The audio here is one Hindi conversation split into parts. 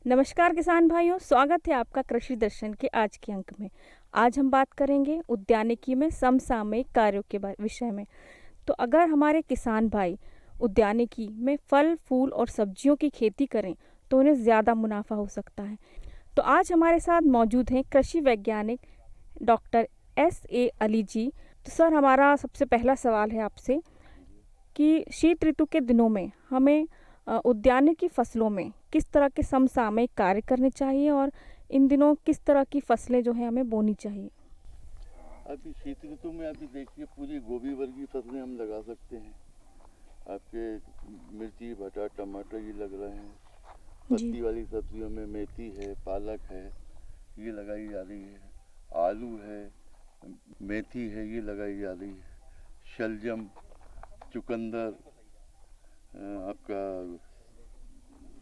नमस्कार किसान भाइयों, स्वागत है आपका कृषि दर्शन के आज के अंक में। आज हम बात करेंगे उद्यानिकी में समसामयिक कार्यों के विषय में। तो अगर हमारे किसान भाई उद्यानिकी में फल फूल और सब्जियों की खेती करें तो उन्हें ज़्यादा मुनाफा हो सकता है। तो आज हमारे साथ मौजूद हैं कृषि वैज्ञानिक डॉक्टर S.A. अली जी। तो सर, हमारा सबसे पहला सवाल है आपसे कि शीत ऋतु के दिनों में हमें उद्यानिकी फसलों में किस तरह के समसामयिक कार्य करने चाहिए और इन दिनों किस तरह की फसलें जो है हमें बोनी चाहिए। अभी शीत ऋतु में अभी देखिए पूरी गोभी वर्गीय फसलें हम लगा सकते हैं। आपके मिर्ची, भटा, टमाटर ये लग रहे हैं। पत्ती वाली सब्जियों में मेथी है, पालक है, ये लगाई जा रही है। आलू है, मेथी है, ये लगाई जा रही है। शलजम, चुकंदर, आपका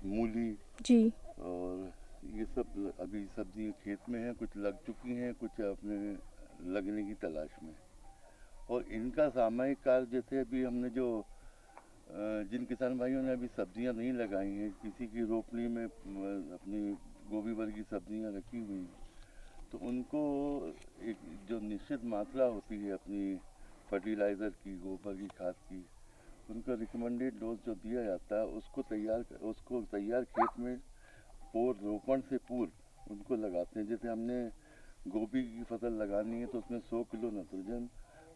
मूली जी। और ये सब अभी सब्जी खेत में हैं। कुछ लग चुकी हैं, कुछ अपने लगने की तलाश में। और इनका सामयिक कार्य जैसे अभी हमने जो जिन किसान भाइयों ने अभी सब्जियां नहीं लगाई हैं, किसी की रोपनी में अपनी गोभी वर्गीय सब्जियां रखी हुई हैं, तो उनको एक जो निश्चित मात्रा होती है अपनी फर्टिलाइज़र की, गोबर की खाद की, उनका रिकमेंडेड डोज जो दिया जाता है उसको तैयार खेत में रोपण से पूर्व उनको लगाते हैं। जैसे हमने गोभी की फसल लगानी है तो उसमें 100 किलो नाइट्रोजन,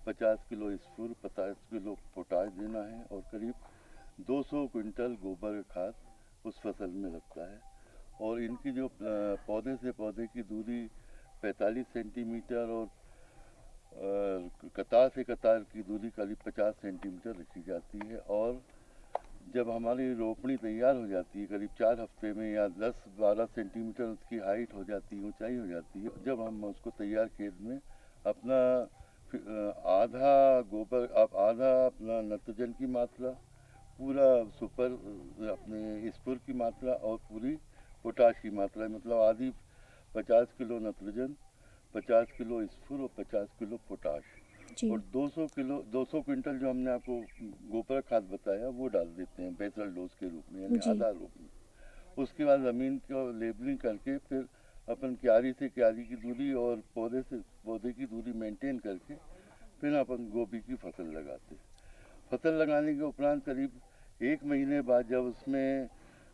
50 किलो स्फूर, 50 किलो पोटाश देना है और करीब 200 क्विंटल गोबर खाद उस फसल में लगता है। और इनकी जो पौधे से पौधे की दूरी 45 सेंटीमीटर और कतार से कतार की दूरी करीब 50 सेंटीमीटर रखी जाती है। और जब हमारी रोपनी तैयार हो जाती है करीब 4 हफ्ते में या 10-12 सेंटीमीटर उसकी हाइट हो जाती है, ऊंचाई हो जाती है, जब हम उसको तैयार खेत में अपना आधा गोबर आधा अपना नाइट्रोजन की मात्रा, पूरा सुपर अपने स्पुर की मात्रा और पूरी पोटाश की मात्रा, मतलब आधी 50 किलो नाइट्रोजन, 50 किलो स्फुर और 50 किलो पोटाश और 200 क्विंटल जो हमने आपको गोबर खाद बताया वो डाल देते हैं बेसल डोज के रूप में, यानी आधा रूप में। उसके बाद ज़मीन को लेबलिंग करके फिर अपन क्यारी से क्यारी की दूरी और पौधे से पौधे की दूरी मेंटेन करके फिर अपन गोभी की फसल लगाते हैं। फसल लगाने के उपरांत करीब 1 महीने बाद जब उसमें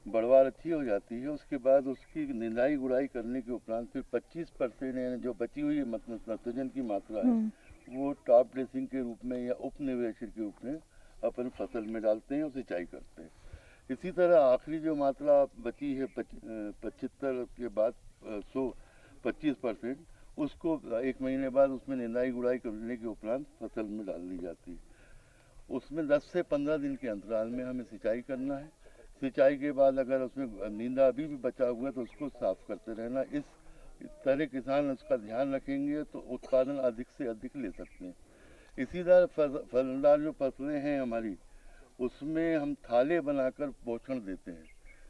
बढ़वार अच्छी हो जाती है, उसके बाद उसकी निंदाई गुड़ाई करने के उपरांत फिर 25% यानी जो बची हुई मतलब नाइट्रोजन की मात्रा है वो टॉप ड्रेसिंग के रूप में या उप निवेशन के रूप में अपन फसल में डालते हैं और सिंचाई करते हैं। इसी तरह आखिरी जो मात्रा बची है 75 के बाद 125%, उसको 1 महीने बाद उसमें निंदाई गुड़ाई करने के उपरांत फसल में डाल दी जाती है। उसमें 10 से 15 दिन के अंतराल में हमें सिंचाई करना है। सिंचाई के बाद अगर उसमें नींदा अभी भी बचा हुआ है तो उसको साफ करते रहना। इस तरह किसान उसका ध्यान रखेंगे तो उत्पादन अधिक से अधिक ले सकते हैं। इसी तरह फलदार जो फसलें हैं हमारी, उसमें हम थाले बनाकर पोषण देते हैं।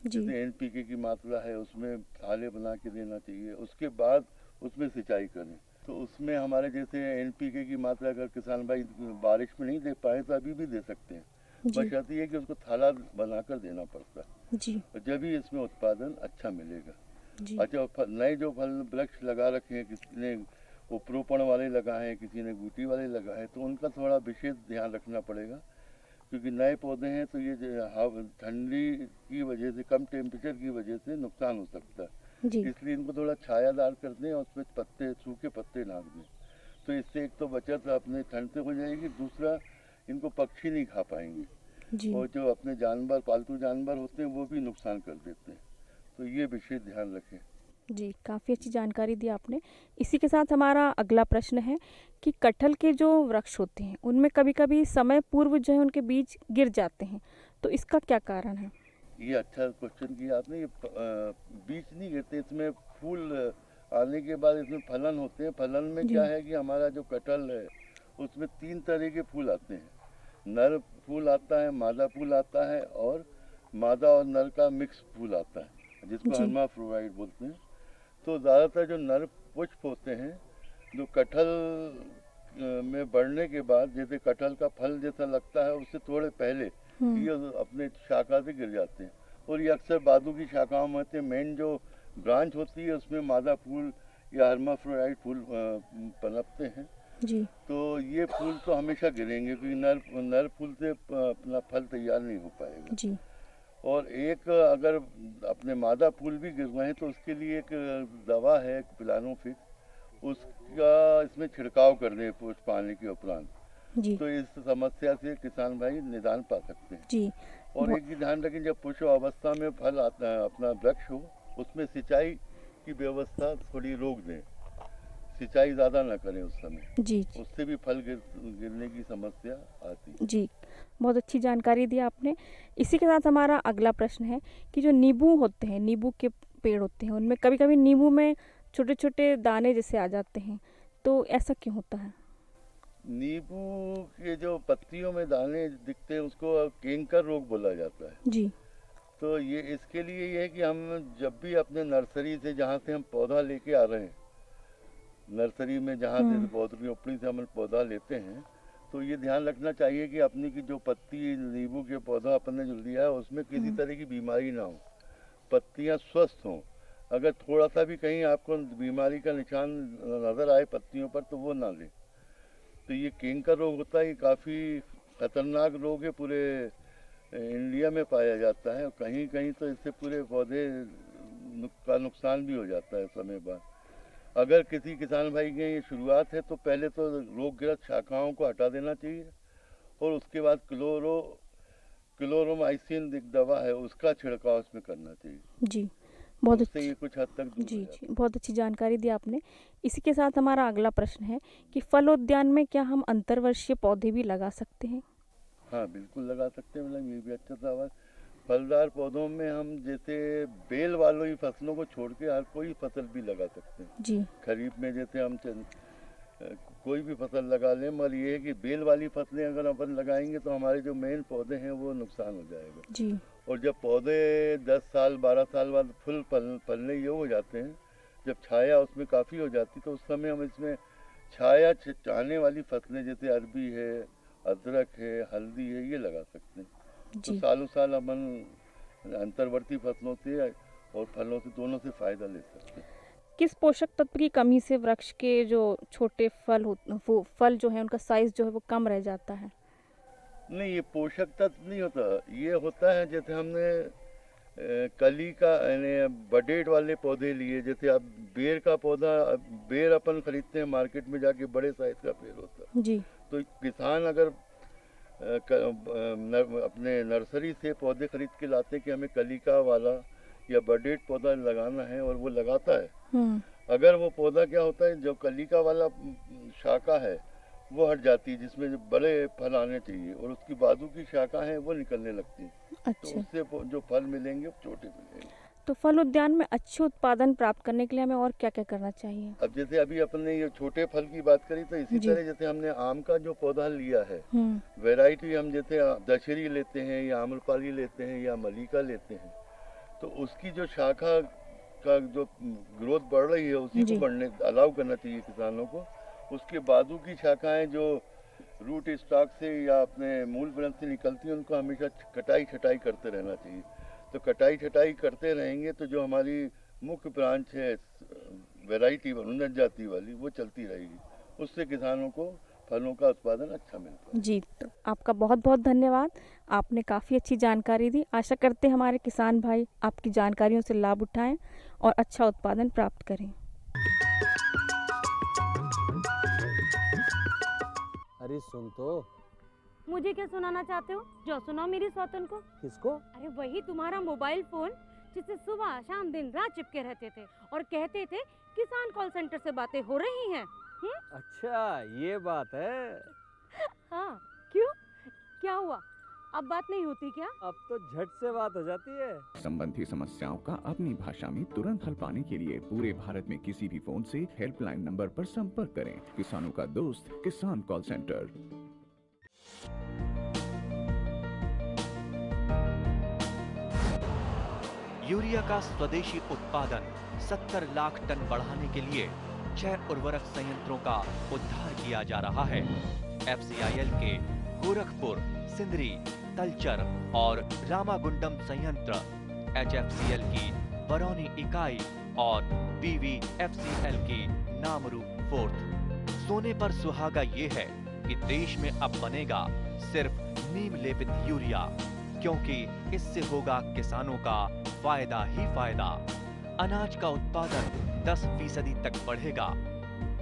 जैसे एनपीके की मात्रा है उसमें थाले बना के देना चाहिए, उसके बाद उसमें सिंचाई करें। तो उसमें हमारे जैसे एनपीके की मात्रा अगर किसान भाई बारिश में नहीं दे पाए तो अभी भी दे सकते हैं, बशर्ते ये कि उसको थाला बनाकर देना पड़ता है जी। और जब ही इसमें उत्पादन अच्छा मिलेगा जी। अच्छा, नए जो फल वृक्ष लगा रखे हैं, किसी ने उपरोपण वाले लगाए हैं, किसी ने बूटी वाले लगाए हैं, तो उनका थोड़ा विशेष ध्यान रखना पड़ेगा क्योंकि नए पौधे हैं तो ये ठंडी की वजह से, कम टेम्परेचर की वजह से नुकसान हो सकता है जी। इसलिए इनको थोड़ा छायादार कर दें और उसमें पत्ते, सूखे पत्ते नाक दें, तो इससे एक तो बचत अपने ठंड से हो जाएगी, दूसरा इनको पक्षी नहीं खा पाएंगे जी। और जो अपने जानवर, पालतू जानवर होते हैं वो भी नुकसान कर देते हैं, तो ये विशेष ध्यान रखें जी। काफ़ी अच्छी जानकारी दी आपने। इसी के साथ हमारा अगला प्रश्न है कि कटहल के जो वृक्ष होते हैं उनमें कभी कभी समय पूर्व जो है उनके बीज गिर जाते हैं, तो इसका क्या कारण है? ये अच्छा क्वेश्चन किया आपने। ये बीज नहीं गिरते, इसमें फूल आने के बाद इसमें फलन होते हैं। फलन में क्या है कि हमारा जो कटहल है उसमें 3 तरह के फूल आते हैं। नर फूल आता है, मादा फूल आता है और मादा और नर का मिक्स फूल आता है जिसको हर्माफ्रोडाइट बोलते हैं। तो ज़्यादातर जो नर पुष्प होते हैं जो कटहल में बढ़ने के बाद, जैसे कटहल का फल जैसा लगता है उससे थोड़े पहले ये अपने शाखा से गिर जाते हैं और ये अक्सर बादू की शाखाओं में होते हैं। मेन जो ब्रांच होती है उसमें मादा फूल या हर्माफ्रोडाइट फूल पनपते हैं। जी। तो ये फूल तो हमेशा गिरेंगे क्योंकि नर फूल से अपना फल तैयार नहीं हो पाएगा। जी। और एक अगर अपने मादा फूल भी गिर रहे हैं तो उसके लिए एक दवा है पिलानोफिक, उसका इसमें छिड़काव कर दें पुष्प आने के उपरांत, जी। तो इस समस्या से किसान भाई निदान पा सकते हैं। जी। और एक भी ध्यान रखें, जब पुष्प अवस्था में फल आता है, अपना वृक्ष हो, उसमें सिंचाई की व्यवस्था थोड़ी रोक दें, सिंचाई ज़्यादा ना करें उस समय, जी। उससे भी फल गिरने की समस्या आती है। जी, बहुत अच्छी जानकारी दी आपने। इसी के साथ हमारा अगला प्रश्न है कि जो नींबू होते हैं, नींबू के पेड़ होते हैं, उनमें कभी-कभी नींबू में छोटे-छोटे दाने जैसे आ जाते हैं, तो ऐसा क्यों होता है? नींबू के जो पत्तियों में दाने दिखते हैं उसको केंकर रोग बोला जाता है। जी। तो ये इसके लिए ये है कि हम जब भी अपने नर्सरी से, जहाँ से हम पौधा लेके आ रहे हैं, नर्सरी में जहाँ से पौधे रोपनी से हम पौधा लेते हैं, तो ये ध्यान रखना चाहिए कि अपनी की जो पत्ती नींबू के पौधा अपन ने जो लिया है उसमें किसी तरह की बीमारी ना हो, पत्तियाँ स्वस्थ हों। अगर थोड़ा सा भी कहीं आपको बीमारी का निशान नज़र आए पत्तियों पर तो वो ना लें। तो ये केंकर रोग होता है, ये काफ़ी खतरनाक रोग है, पूरे इंडिया में पाया जाता है और कहीं कहीं तो इससे पूरे पौधे का नुकसान भी हो जाता है समय बाद। अगर किसी किसान भाई की ये शुरुआत है तो पहले तो रोगग्रस्त शाखाओं को हटा देना चाहिए और उसके बाद क्लोरोमाइसिन एक दवा है उसका छिड़काव उसमें करना चाहिए। जी, बहुत उससे अच्छी। ये कुछ हद तक दूर जी, हो जी, जाता है। बहुत अच्छी जानकारी दी आपने। इसी के साथ हमारा अगला प्रश्न है कि फलोद्यान में क्या हम अंतर्वर्षीय पौधे भी लगा सकते हैं? हाँ बिल्कुल लगा सकते हैं, मतलब ये भी अच्छा सवाल। फलदार पौधों में हम जैसे बेल वालों ही फसलों को छोड़ के हर कोई फसल भी लगा सकते हैं। जी। खरीफ में जैसे हम कोई भी फसल लगा लें, मगर ये है कि बेल वाली फसलें अगर अपन लगाएंगे तो हमारे जो मेन पौधे हैं वो नुकसान हो जाएगा। जी। और जब पौधे 10 साल 12 साल बाद फुल फलने योग्य हो जाते हैं, जब छाया उसमें काफ़ी हो जाती तो उस समय हम इसमें छाया चाहने वाली फसलें जैसे अरबी है, अदरक है, हल्दी है, ये लगा सकते हैं। तो जी। सालों साल अपन अंतर्वर्ती फसलों से और फलों से दोनों से फ़ायदा ले सकते हैं। किस पोषक तत्व की कमी से वृक्ष के जो छोटे फल वो फल जो है उनका साइज जो है वो कम रह जाता है? नहीं, ये पोषक तत्व नहीं होता, ये होता है जैसे हमने कली का यानी बडेट वाले पौधे लिए, जैसे आप बेर का पौधा, बेर अपन खरीदते हैं मार्केट में जाके, बड़े साइज का पेड़ होता है। जी। तो किसान अगर अपने नर्सरी से पौधे खरीद के लाते हैं कि हमें कलिका वाला या बडेट पौधा लगाना है और वो लगाता है, अगर वो पौधा क्या होता है, जो कलिका वाला शाखा है वो हट जाती है जिसमें जो बड़े फल आने चाहिए, और उसकी बाजू की शाखा है वो निकलने लगती है। अच्छा। तो उससे जो फल मिलेंगे वो छोटे मिलेंगे। तो फल उद्यान में अच्छे उत्पादन प्राप्त करने के लिए हमें और क्या-क्या करना चाहिए? अब जैसे अभी अपन ने ये छोटे फल की बात करी, तो इसी तरह जैसे हमने आम का जो पौधा लिया है, वैरायटी हम जैसे दशहरी लेते हैं या आम्रपाली लेते हैं या मलिका लेते हैं, तो उसकी जो शाखा का जो ग्रोथ बढ़ रही है उसी को बढ़ने अलाउ करना चाहिए किसानों को। उसके बाजू की शाखाएं जो रूट स्टॉक से या अपने मूल ग्रंथ से निकलती हैं उनको हमेशा कटाई छटाई करते रहना चाहिए। तो कटाई छटाई करते रहेंगे तो जो हमारी मुख्य ब्रांच है वैरायटी उन्नत जाति वाली वो चलती रहेगी, उससे किसानों को फलों का उत्पादन अच्छा मिलता है। जी, तो आपका बहुत बहुत धन्यवाद। आपने काफ़ी अच्छी जानकारी दी। आशा करते हैं हमारे किसान भाई आपकी जानकारियों से लाभ उठाएं और अच्छा उत्पादन प्राप्त करें। अरे सुन तो। मुझे क्या सुनाना चाहते हो? जो सुनाओ मेरी सौतन को। किसको? अरे वही तुम्हारा मोबाइल फोन जिससे सुबह शाम दिन रात चिपके रहते थे और कहते थे किसान कॉल सेंटर से बातें हो रही हैं। अच्छा ये बात है। हाँ, क्यों? क्या हुआ? अब बात नहीं होती क्या? अब तो झट से बात हो जाती है। संबंधी समस्याओं का अपनी भाषा में तुरंत हल पाने के लिए पूरे भारत में किसी भी फोन से हेल्पलाइन नंबर पर संपर्क करें। किसानों का दोस्त किसान कॉल सेंटर। यूरिया का स्वदेशी उत्पादन 70 लाख टन बढ़ाने के लिए 6 उर्वरक संयंत्रों का उद्धार किया जा रहा है। FCIL के गोरखपुर, सिंदरी, तलचर और रामागुंडम संयंत्र HFCL की बरौनी इकाई और BVFCL की नामरू फोर्थ। सोने पर सुहागा ये है कि देश में अब बनेगा सिर्फ नीम लेपित यूरिया, क्योंकि इससे होगा किसानों का फायदा ही फायदा। अनाज का उत्पादन 10% तक बढ़ेगा,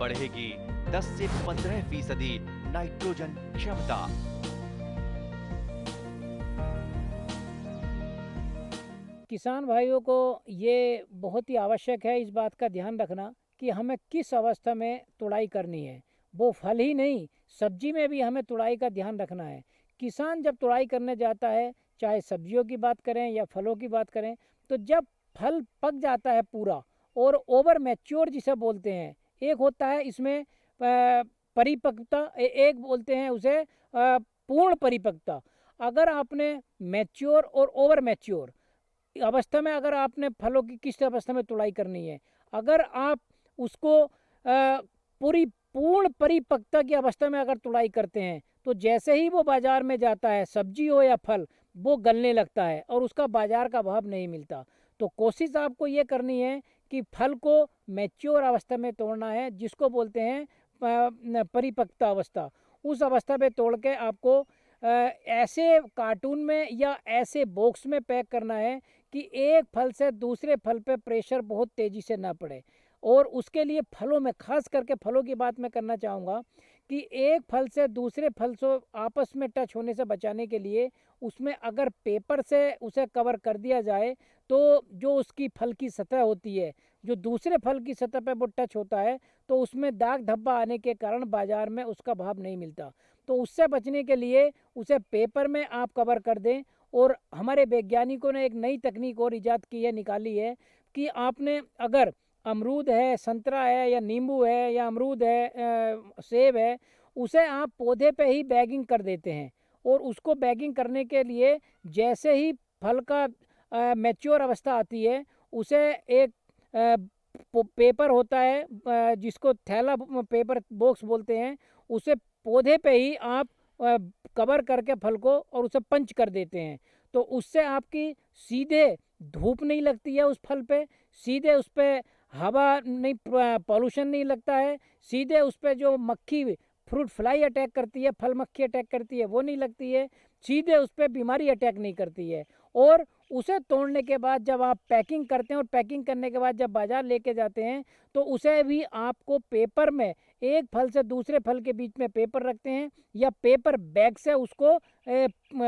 बढ़ेगी 10 से 15% नाइट्रोजन क्षमता। किसान भाइयों को ये बहुत ही आवश्यक है इस बात का ध्यान रखना कि हमें किस अवस्था में तुड़ाई करनी है। वो फल ही नहीं, सब्जी में भी हमें तुड़ाई का ध्यान रखना है। किसान जब तुड़ाई करने जाता है, चाहे सब्जियों की बात करें या फलों की बात करें, तो जब फल पक जाता है पूरा और ओवर मैच्योर जिसे बोलते हैं, एक होता है इसमें परिपक्वता, एक बोलते हैं उसे पूर्ण परिपक्वता। अगर आपने मैच्योर और ओवर मैच्योर अवस्था में अगर आपने फलों की किस अवस्था में तुड़ाई करनी है, अगर आप उसको पूरी पूर्ण परिपक्वता की अवस्था में अगर तुड़ाई करते हैं, तो जैसे ही वो बाजार में जाता है, सब्जी हो या फल, वो गलने लगता है और उसका बाजार का भाव नहीं मिलता। तो कोशिश आपको ये करनी है कि फल को मैच्योर अवस्था में तोड़ना है, जिसको बोलते हैं परिपक्वता अवस्था। उस अवस्था में तोड़ के आपको ऐसे कार्टून में या ऐसे बॉक्स में पैक करना है कि एक फल से दूसरे फल पे प्रेशर बहुत तेज़ी से ना पड़े। और उसके लिए फलों में, खास करके फलों की बात मैं करना चाहूँगा कि एक फल से दूसरे फल से आपस में टच होने से बचाने के लिए उसमें अगर पेपर से उसे कवर कर दिया जाए, तो जो उसकी फल की सतह होती है, जो दूसरे फल की सतह पे वो टच होता है, तो उसमें दाग धब्बा आने के कारण बाज़ार में उसका भाव नहीं मिलता। तो उससे बचने के लिए उसे पेपर में आप कवर कर दें। और हमारे वैज्ञानिकों ने एक नई तकनीक और इजाद की है, निकाली है, कि आपने अगर अमरूद है, संतरा है या नींबू है या अमरूद है, सेब है, उसे आप पौधे पे ही बैगिंग कर देते हैं। और उसको बैगिंग करने के लिए जैसे ही फल का मैच्योर अवस्था आती है, उसे एक पेपर होता है जिसको थैला पेपर बॉक्स बोलते हैं, उसे पौधे पे ही आप कवर करके फल को और उसे पंच कर देते हैं। तो उससे आपकी सीधे धूप नहीं लगती है उस फल पे, सीधे उस पे हवा नहीं, पॉल्यूशन नहीं लगता है, सीधे उस पे जो मक्खी फ्रूट फ्लाई अटैक करती है, फल मक्खी अटैक करती है, वो नहीं लगती है, सीधे उस पर बीमारी अटैक नहीं करती है। और उसे तोड़ने के बाद जब आप पैकिंग करते हैं और पैकिंग करने के बाद जब बाज़ार लेके जाते हैं, तो उसे भी आपको पेपर में, एक फल से दूसरे फल के बीच में पेपर रखते हैं या पेपर बैग से उसको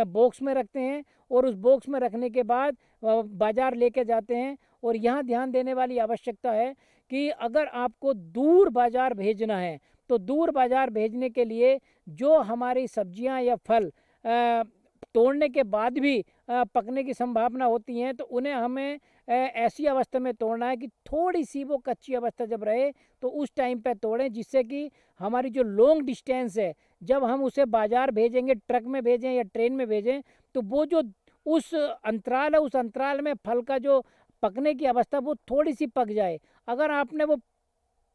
बॉक्स में रखते हैं और उस बॉक्स में रखने के बाद बाज़ार लेके जाते हैं। और यहाँ ध्यान देने वाली आवश्यकता है कि अगर आपको दूर बाज़ार भेजना है, तो दूर बाज़ार भेजने के लिए जो हमारी सब्जियां या फल तोड़ने के बाद भी पकने की संभावना होती हैं, तो उन्हें हमें ऐसी अवस्था में तोड़ना है कि थोड़ी सी वो कच्ची अवस्था जब रहे तो उस टाइम पे तोड़ें, जिससे कि हमारी जो लॉन्ग डिस्टेंस है, जब हम उसे बाज़ार भेजेंगे, ट्रक में भेजें या ट्रेन में भेजें, तो वो जो उस अंतराल है, उस अंतराल में फल का जो पकने की अवस्था वो थोड़ी सी पक जाए। अगर आपने वो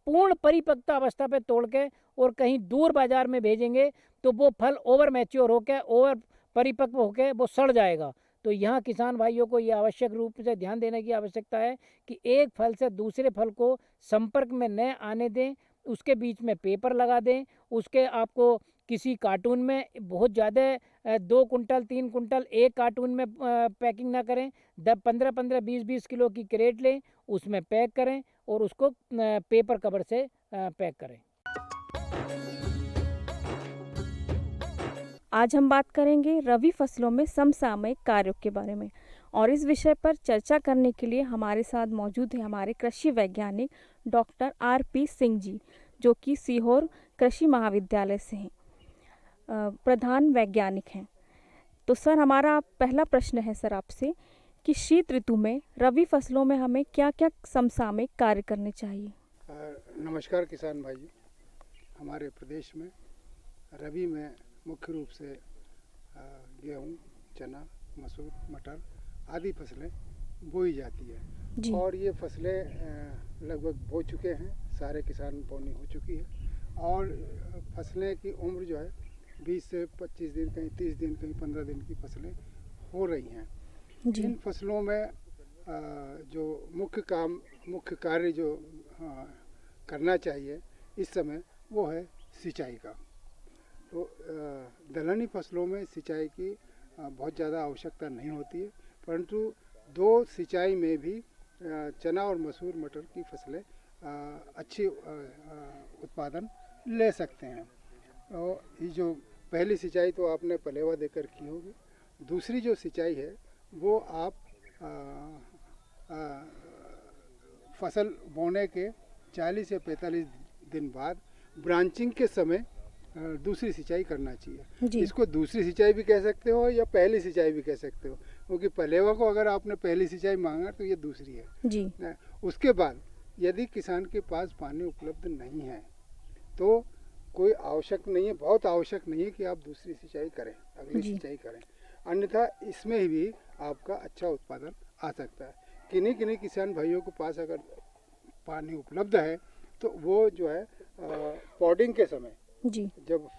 पूर्ण परिपक्वता अवस्था पे तोड़ के और कहीं दूर बाज़ार में भेजेंगे, तो वो फल ओवर मैच्योर होकर, ओवर परिपक्व होकर वो सड़ जाएगा। तो यहाँ किसान भाइयों को ये आवश्यक रूप से ध्यान देने की आवश्यकता है कि एक फल से दूसरे फल को संपर्क में न आने दें, उसके बीच में पेपर लगा दें, उसके आपको किसी कार्टून में बहुत ज़्यादा 2 कुंटल 3 कुंटल एक कार्टून में पैकिंग ना करें, 15-15 20-20 किलो की क्रेट लें, उसमें पैक करें और उसको पेपर कवर से पैक करें। आज हम बात करेंगे रबी फसलों में समसामयिक कार्यों के बारे में, और इस विषय पर चर्चा करने के लिए हमारे साथ मौजूद है हमारे कृषि वैज्ञानिक डॉक्टर RP सिंह जी, जो कि सीहोर कृषि महाविद्यालय से हैं, प्रधान वैज्ञानिक हैं। तो सर, हमारा पहला प्रश्न है सर आपसे कि शीत ऋतु में रबी फसलों में हमें क्या क्या समसामयिक कार्य करने चाहिए। नमस्कार किसान भाई, हमारे प्रदेश में रबी में मुख्य रूप से गेहूँ, चना, मसूर, मटर आदि फसलें बोई जाती है जी। और ये फसलें लगभग बो चुके हैं, सारे किसान बोनी हो चुकी है और फसलें की उम्र जो है 20 से 25 दिन, कहीं 30 दिन, कहीं 15 दिन की फसलें हो रही हैं। इन फसलों में जो मुख्य कार्य जो करना चाहिए इस समय वो है सिंचाई का। तो दलहनी फसलों में सिंचाई की बहुत ज़्यादा आवश्यकता नहीं होती है, परंतु दो सिंचाई में भी चना और मसूर मटर की फसलें अच्छी उत्पादन ले सकते हैं। और ये जो पहली सिंचाई तो आपने पलेवा देकर की होगी, दूसरी जो सिंचाई है वो आप फसल बोने के 40 या 45 दिन बाद ब्रांचिंग के समय दूसरी सिंचाई करना चाहिए। इसको दूसरी सिंचाई भी कह सकते हो या पहली सिंचाई भी कह सकते हो, क्योंकि पलेवा को अगर आपने पहली सिंचाई मांगा तो ये दूसरी है जी। उसके बाद यदि किसान के पास पानी उपलब्ध नहीं है तो कोई आवश्यक नहीं है, बहुत आवश्यक नहीं है कि आप दूसरी सिंचाई करें, अगली सिंचाई करें, अन्यथा इसमें भी आपका अच्छा उत्पादन आ सकता है। किन्हीं किसान भाइयों के पास अगर पानी उपलब्ध है तो वो जो है पॉडिंग के समय जी, जब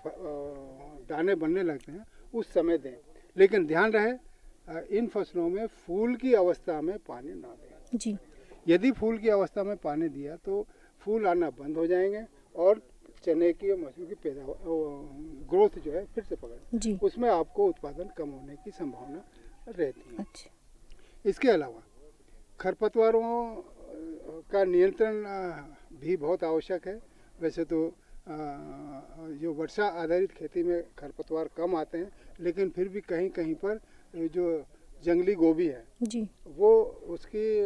दाने बनने लगते हैं उस समय दें, लेकिन ध्यान रहे इन फसलों में फूल की अवस्था में पानी ना दें जी। यदि फूल की अवस्था में पानी दिया तो फूल आना बंद हो जाएंगे और चने की और मसूर की पैदावार ग्रोथ जो है फिर से पकड़ जी। उसमें आपको उत्पादन कम होने की संभावना रहती है। अच्छा। इसके अलावा खरपतवारों का नियंत्रण भी बहुत आवश्यक है। वैसे तो जो वर्षा आधारित खेती में खरपतवार कम आते हैं, लेकिन फिर भी कहीं कहीं पर जो जंगली गोभी है जी, वो उसकी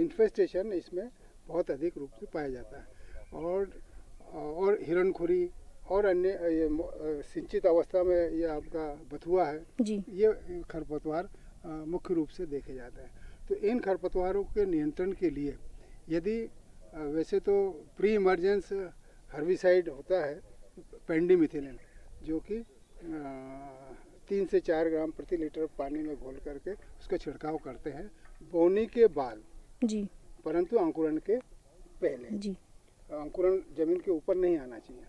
इन्फेस्टेशन इसमें बहुत अधिक रूप से पाया जाता है। और हिरणखुरी और अन्य ये सिंचित अवस्था में ये आपका बथुआ है जी। ये खरपतवार मुख्य रूप से देखे जाते हैं। तो इन खरपतवारों के नियंत्रण के लिए यदि वैसे तो प्री इमरजेंस हर्बिसाइड होता है पेंडिमिथिलिन, जो कि 3 से 4 ग्राम प्रति लीटर पानी में घोल करके उसका छिड़काव करते हैं बोनी के बाद जी, परंतु अंकुरण के पहले। जी। अंकुरण जमीन के ऊपर नहीं आना चाहिए,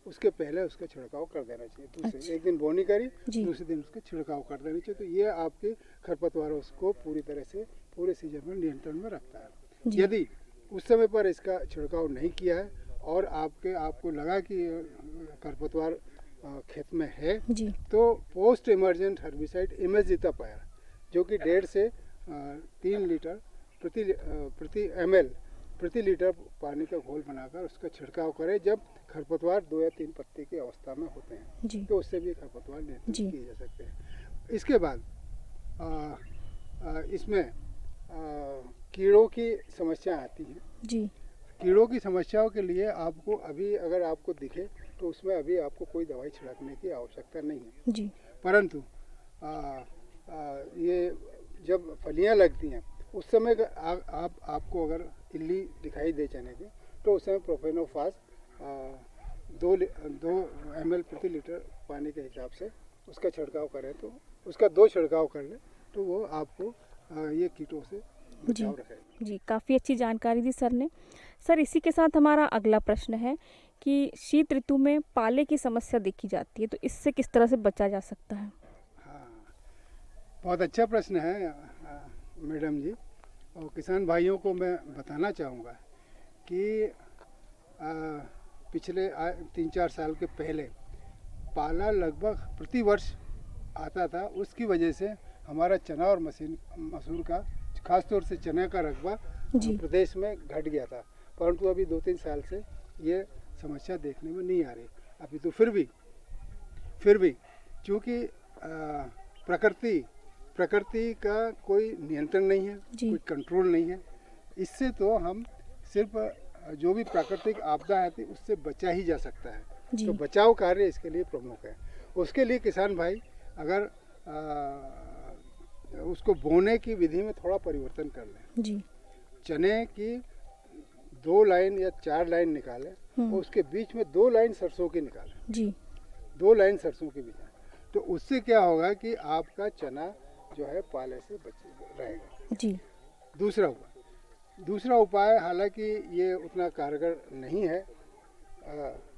उसके पहले उसका छिड़काव कर देना चाहिए। दूसरे एक दिन बोनी करी, दूसरे दिन उसका छिड़काव कर देना चाहिए। तो ये आपके खरपतवारों को पूरी तरह से पूरे सीजन में नियंत्रण में रखता है। यदि उस समय पर इसका छिड़काव नहीं किया है और आपको लगा कि खरपतवार खेत में है जी, तो पोस्ट इमरजेंट हर्बिसाइड इमेजितापायर, जो कि 1.5 से 3 लीटर प्रति लीटर पानी का घोल बनाकर उसका छिड़काव करें जब खरपतवार 2 या 3 पत्ती की अवस्था में होते हैं जी, तो उससे भी खरपतवार नियंत्रित जी। किए जा सकते हैं। इसके बाद इसमें कीड़ों की समस्या आती है। जी, कीड़ों की समस्याओं के लिए आपको अभी अगर आपको दिखे तो उसमें अभी आपको कोई दवाई छिड़कने की आवश्यकता नहीं है, जी, परंतु ये जब फलियां लगती हैं उस समय आपको अगर इल्ली दिखाई दे चने की तो उस समय प्रोफेनोफास 2 ml प्रति लीटर पानी के हिसाब से उसका छिड़काव करें तो उसका 2 छिड़काव कर लें तो वो आपको ये कीटों से बचाव रखेगा। जी। काफ़ी अच्छी जानकारी दी सर ने। सर, इसी के साथ हमारा अगला प्रश्न है कि शीत ऋतु में पाले की समस्या देखी जाती है, तो इससे किस तरह से बचा जा सकता है? हाँ, बहुत अच्छा प्रश्न है मैडम जी। और किसान भाइयों को मैं बताना चाहूँगा कि पिछले 3-4 साल के पहले पाला लगभग प्रति वर्ष आता था। उसकी वजह से हमारा चना और मसूर का खासतौर से चना का रकबा प्रदेश में घट गया था, परंतु अभी 2-3 साल से ये समस्या देखने में नहीं आ रही। अभी तो फिर भी चूँकि प्रकृति का कोई नियंत्रण नहीं है, कोई कंट्रोल नहीं है, इससे तो हम सिर्फ जो भी प्राकृतिक आपदा आती है उससे बचा ही जा सकता है। तो बचाव कार्य इसके लिए प्रमुख है। उसके लिए किसान भाई अगर उसको बोने की विधि में थोड़ा परिवर्तन कर लें जी, चने की 2 लाइन या 4 लाइन निकालें और उसके बीच में 2 लाइन सरसों की निकालें जी, 2 लाइन सरसों के बीच में, तो उससे क्या होगा कि आपका चना जो है पाले से बच रहेगा जी। दूसरा उपाय हालांकि ये उतना कारगर नहीं है,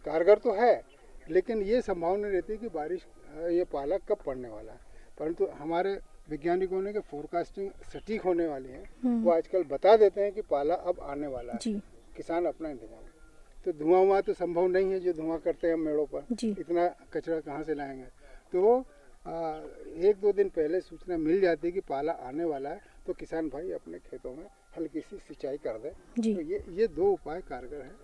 कारगर तो है लेकिन ये संभावना रहती है कि बारिश ये पाला कब पड़ने वाला है, परंतु हमारे वैज्ञानिकों ने कि फोरकास्टिंग सटीक होने वाली है, वो आजकल बता देते हैं कि पाला अब आने वाला है। जी किसान अपना इंतजाम, तो धुआं तो संभव नहीं है जो धुआं करते हैं हम मेड़ों पर, जी इतना कचरा कहाँ से लाएंगे। तो 1-2 दिन पहले सूचना मिल जाती है कि पाला आने वाला है, तो किसान भाई अपने खेतों में हल्की सी सिंचाई कर दें। जी तो ये 2 उपाय कारगर हैं,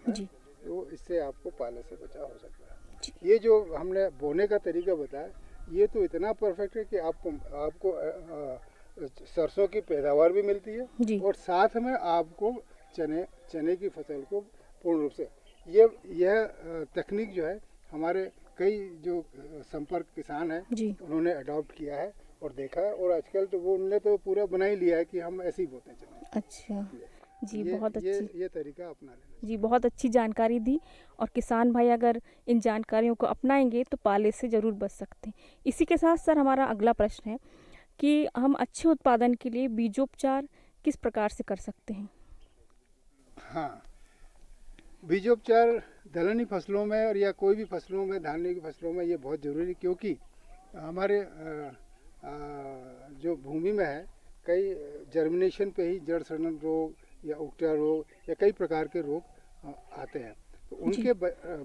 जी तो इससे आपको पाले से बचाव हो सकता है। जी। ये जो हमने बोने का तरीका बताया, ये तो इतना परफेक्ट है कि आपको सरसों की पैदावार भी मिलती है जी और साथ में आपको चने की फसल को पूर्ण रूप से यह तकनीक जो है हमारे कई जो संपर्क किसान हैं जी उन्होंने अडॉप्ट किया है और देखा है, और आजकल तो वो उनने तो पूरा बना ही लिया है कि हम ऐसे ही बोते चले। अच्छा जी ये- बहुत ये अच्छी ये तरीका अपना लेना। जी बहुत अच्छी जानकारी दी। और किसान भाई अगर इन जानकारियों को अपनाएंगे तो पाले से ज़रूर बच सकते हैं। इसी के साथ सर हमारा अगला प्रश्न है कि हम अच्छे उत्पादन के लिए बीजोपचार किस प्रकार से कर सकते हैं? हाँ, बीजोपचार दलहनी फसलों में और या कोई भी फसलों में, धान की फसलों में ये बहुत ज़रूरी, क्योंकि हमारे जो भूमि में है कई जर्मिनेशन पे ही जड़ सड़न रोग या उगटा रोग या कई प्रकार के रोग आते हैं। तो उनके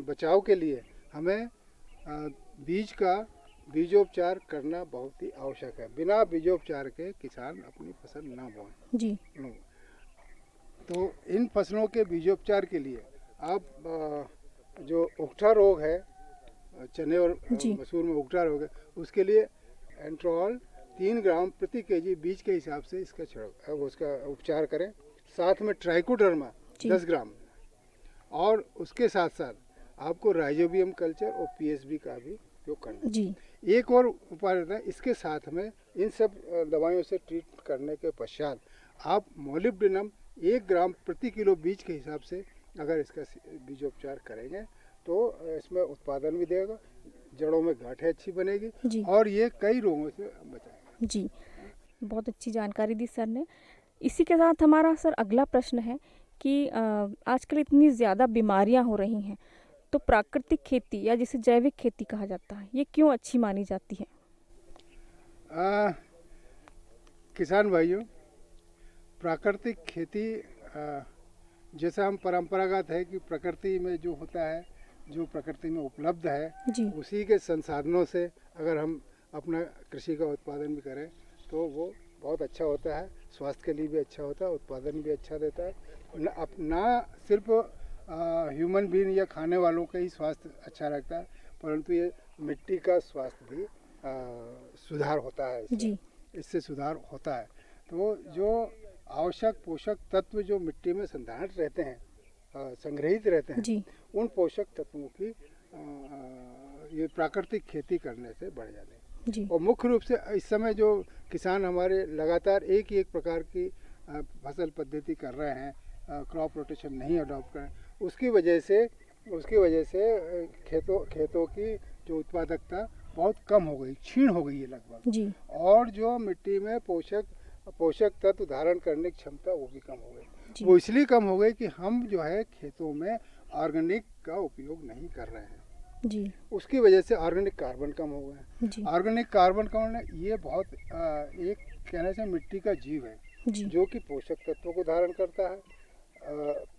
बचाव के लिए हमें बीज का बीजोपचार करना बहुत ही आवश्यक है। बिना बीजोपचार के किसान अपनी फसल ना बोएं। जी तो इन फसलों के बीजोपचार के लिए आप जो उगटा रोग है, चने और जी। मसूर में उगटा रोग है, उसके लिए एंट्रोल 3 ग्राम प्रति केजी बीज के हिसाब से इसका छिड़क उसका उपचार करें। साथ में ट्राइकोडर्मा जी। 10 ग्राम, और उसके साथ साथ आपको राइजोबियम कल्चर और पीएसबी का भी उपयोग करना है। जी एक और उपाय रहता है, इसके साथ में इन सब दवाइयों से ट्रीट करने के पश्चात आप मोलिब्डेनम 1 ग्राम प्रति किलो बीज के हिसाब से अगर इसका बीजोपचार करेंगे तो इसमें उत्पादन भी देगा, जड़ों में गांठें अच्छी बनेगी जी और ये कई रोगों से बचाएगा। जी बहुत अच्छी जानकारी दी सर ने। इसी के साथ हमारा सर अगला प्रश्न है कि आजकल इतनी ज़्यादा बीमारियां हो रही हैं, तो प्राकृतिक खेती या जिसे जैविक खेती कहा जाता है, ये क्यों अच्छी मानी जाती है? किसान भाइयों, प्राकृतिक खेती जैसा हम परंपरागत है कि प्रकृति में जो होता है, जो प्रकृति में उपलब्ध है, जी उसी के संसाधनों से अगर हम अपना कृषि का उत्पादन भी करें तो वो बहुत अच्छा होता है, स्वास्थ्य के लिए भी अच्छा होता है, उत्पादन भी अच्छा देता है। ना सिर्फ ह्यूमन बीइंग या खाने वालों का ही स्वास्थ्य अच्छा रखता है, परंतु ये मिट्टी का स्वास्थ्य भी सुधार होता है, इससे सुधार होता है। तो जो आवश्यक पोषक तत्व जो मिट्टी में संधारित रहते हैं, संग्रहित रहते हैं, जी उन पोषक तत्वों की ये प्राकृतिक खेती करने से बढ़ जाते हैं। जी और मुख्य रूप से इस समय जो किसान हमारे लगातार एक ही एक प्रकार की फसल पद्धति कर रहे हैं, क्रॉप रोटेशन नहीं अडॉप्ट कर रहे हैं, उसकी वजह से खेतों की जो उत्पादकता बहुत कम हो गई, क्षीण हो गई है लगभग। जी और जो मिट्टी में पोषक तत्व धारण करने की क्षमता वो भी कम हो गई। जी। वो इसलिए कम हो गई कि हम जो है खेतों में ऑर्गेनिक का उपयोग नहीं कर रहे हैं, जी उसकी वजह से ऑर्गेनिक कार्बन कम हो गए। जी ऑर्गेनिक कार्बन कम होने, ये बहुत एक कहने से मिट्टी का जीव है जी जो कि पोषक तत्वों को धारण करता है,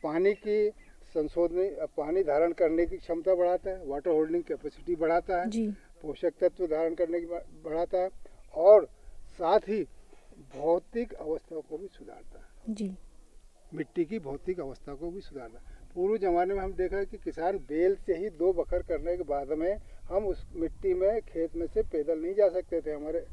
पानी की पानी धारण करने की क्षमता बढ़ाता है, वाटर होल्डिंग कैपेसिटी बढ़ाता है, जी पोषक तत्व धारण करने की बढ़ाता है, और साथ ही भौतिक अवस्था को भी सुधारता है। जी मिट्टी की भौतिक अवस्था को भी सुधारना। पूर्व जमाने में हम देखा है कि किसान बैल से ही 2 बखर करने के बाद में हम उस मिट्टी में खेत में से पैदल नहीं जा सकते थे, हमारे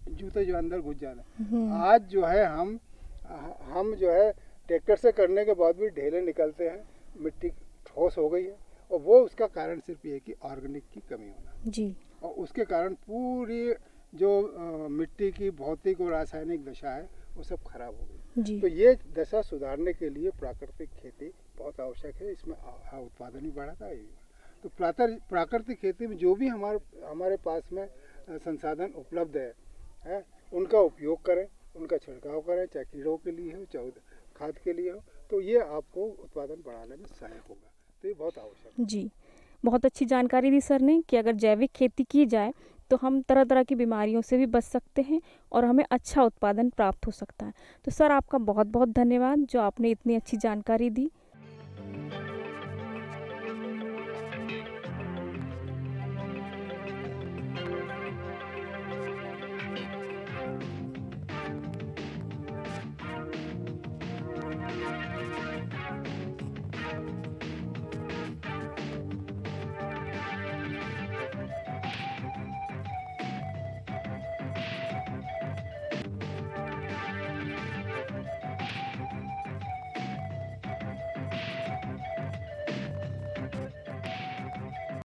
जूते जो अंदर घुस जाना। आज जो है हम जो है ट्रैक्टर से करने के बाद भी ढेले निकलते हैं, मिट्टी ठोस हो गई है, और वो उसका कारण सिर्फ ये है कि ऑर्गेनिक की कमी होना, जी और उसके कारण पूरी जो मिट्टी की भौतिक और रासायनिक दशा है वो सब खराब हो गई। जी तो ये दशा सुधारने के लिए प्राकृतिक खेती बहुत आवश्यक है, इसमें उत्पादन भी बढ़ाता है। तो प्राकृतिक खेती में जो भी हमारे पास में संसाधन उपलब्ध है उनका उपयोग करें, उनका छिड़काव करें, चाहे कीड़ों के लिए हो चाहे खाद के लिए हो, तो ये आपको उत्पादन बढ़ाने में सहायक होगा। तो ये बहुत आवश्यक है। जी बहुत अच्छी जानकारी दी सर ने कि अगर जैविक खेती की जाए तो हम तरह तरह की बीमारियों से भी बच सकते हैं और हमें अच्छा उत्पादन प्राप्त हो सकता है। तो सर आपका बहुत बहुत धन्यवाद जो आपने इतनी अच्छी जानकारी दी।